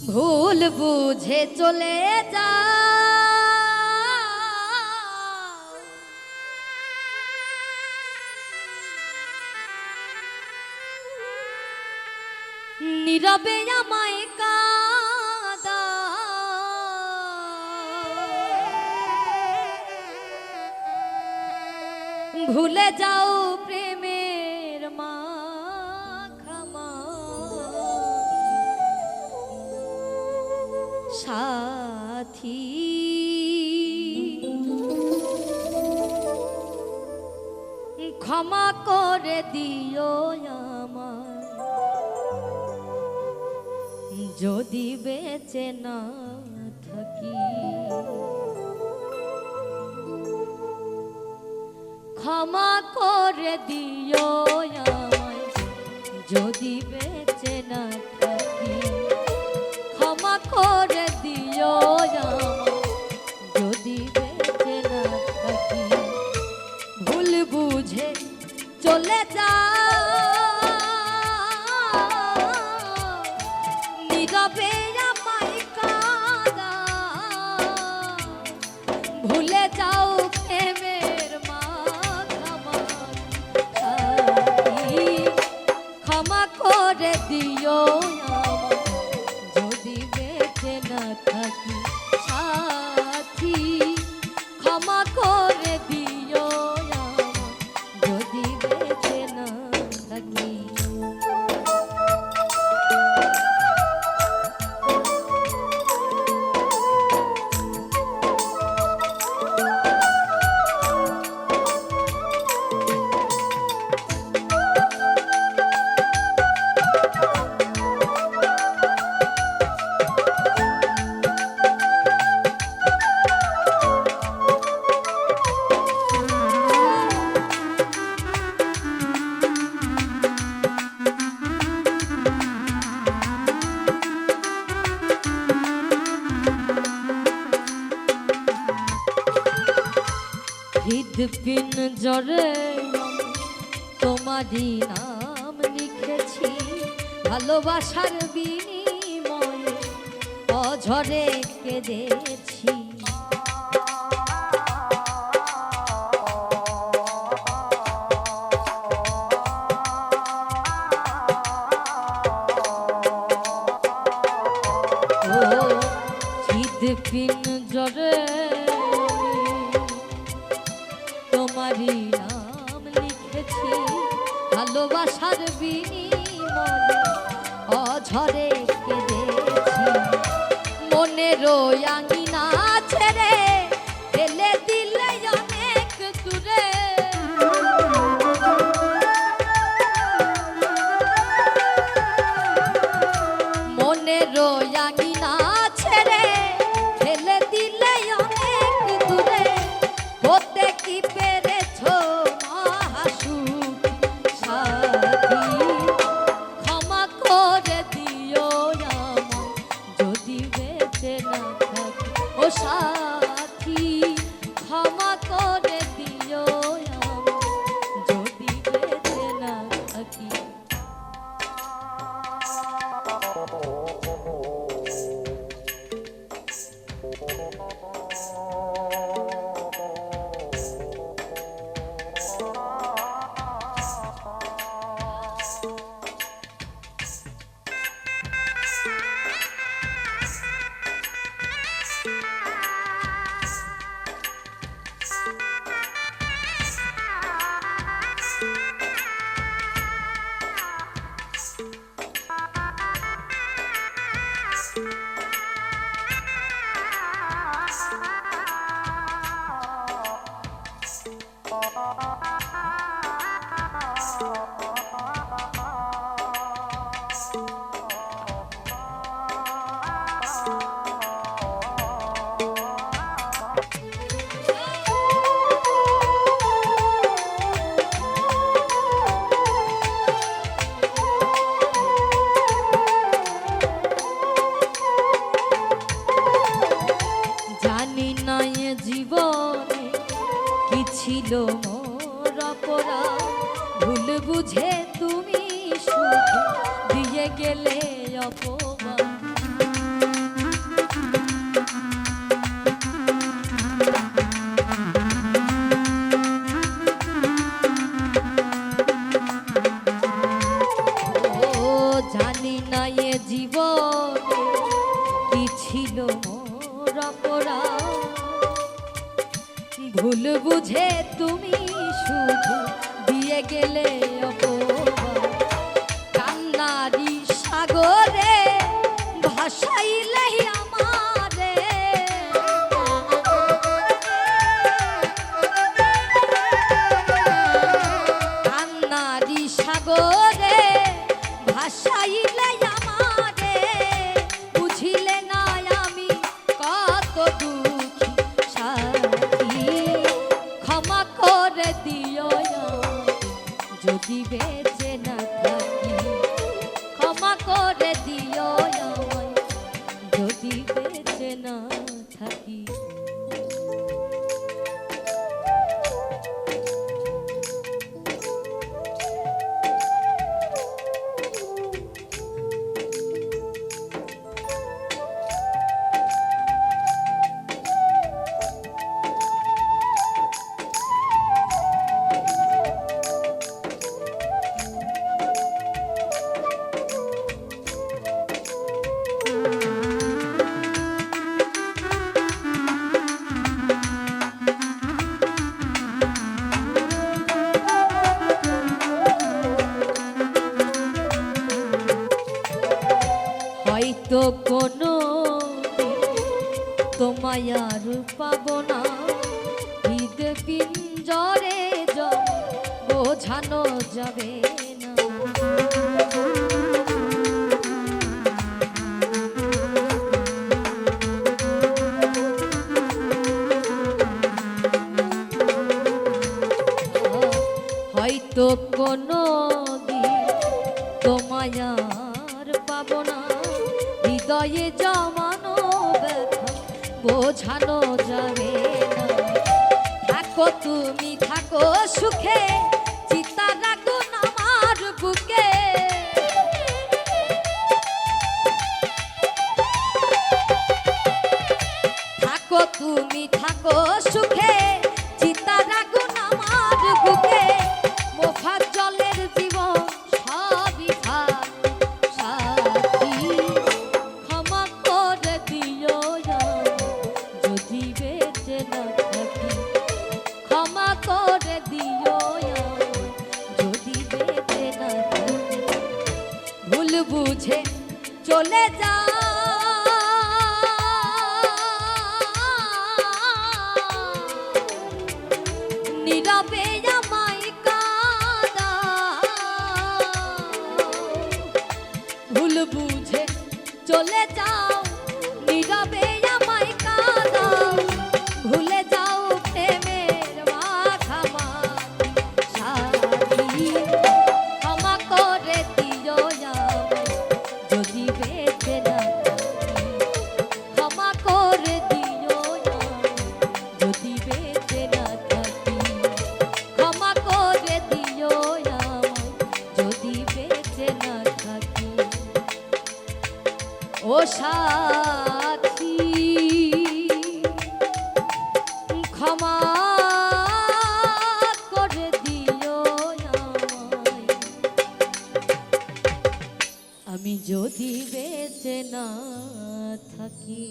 ভুল বুঝে চলে যা নীরবে আমায় কাঁদা ভুলে যাও প্রেমের মাখামা সাথী ক্ষমা করে দিও আমায় যদি বেঁচে না থাকি ক্ষমা করে দিও আমায় যদি বেঁচে না থাকি ক্ষমা করে দিও আমায় যদি বেঁচে না থাকি ভুল বুঝে চলে যা নীরবে আমায় কাঁদা ভুলে যাও প্রেমের ক্ষমা করে দিও যদি বেঁচে না থাকি সাথী ক্ষমা করে দিও যদি বেঁচে না থাকি হৃদপিন জরে তোমারই নাম লিখেছি ভালোবাসার বিনিময়ে অঝরে কেঁদেছি হৃদপিন জরে তোমারই নাম লিখেছি ভালোবাসার বিনিময়ে অঝরে কেঁদেছি মনেরও আঙিনা ছেড়ে ফেলে দিলে অনেক দূরে মনেরও আঙিনা ছেড়ে ফেলে দিলে অনেক দূরে হতে কি পেরেছ মহাসুখী সাথী ক্ষমা করে দিও আমায় যদি বেঁচে না থাকি ও সাথী ক্ষমা করে দিও আমায় যদি বেঁচে না থাকি জীবনে কি ছিল মোর অপরাধ ভুল বুঝে তুমি শুধু দিয়ে গেলে অপমান তুমি শুধু দিয়ে গেলে অপমান কান্নারি সাগরে ভাসাইলে আমারে কান্নারি সাগরে ভাসাইলে আমারে বুঝিলে না আমি কত দুঃখী সাথী ক্ষমা করে দিও যদি বেঁচে না থাকি ক্ষমা করে দিও যদি বেঁচে না থাকি হয়তো কোনো তোমায় আর পাবো না হৃদ পিঞ্জরে বোঝানো যাবে না হয়তো কোনো দিন তোমায় আর পাবো না হৃদয়ে জমানো ব্যথা বোঝানো যাবে না থাকো তুমি থাকো সুখে চিতা রাখুন আমার বুকে থাকো তুমি থাকো সুখে চিতা রাখুন আমার বুকে মোফাত জলের জীবন সবই থাক সাথী ক্ষমা করে দিও যদি বেঁচে না থাকি ক্ষমা করে দিও যদি বেঁচে না থাকি ভুল বুঝে চলে যা নীরবে আমায় কাঁদাও ভুল বুঝে চলে যাও নীরবে আমায় কাঁদাও ভুলে যাও প্রেমের মাখামাখি সাথী ক্ষমা করে দিও যদি বেঁচে না থাকি ক্ষমা করে দিও যদি বেঁচে না থাকি ক্ষমা করে দিও যদি বেঁচে না থাকি ও সাথী ক্ষমা করে দিও আমি যদি বেঁচে না থাকি।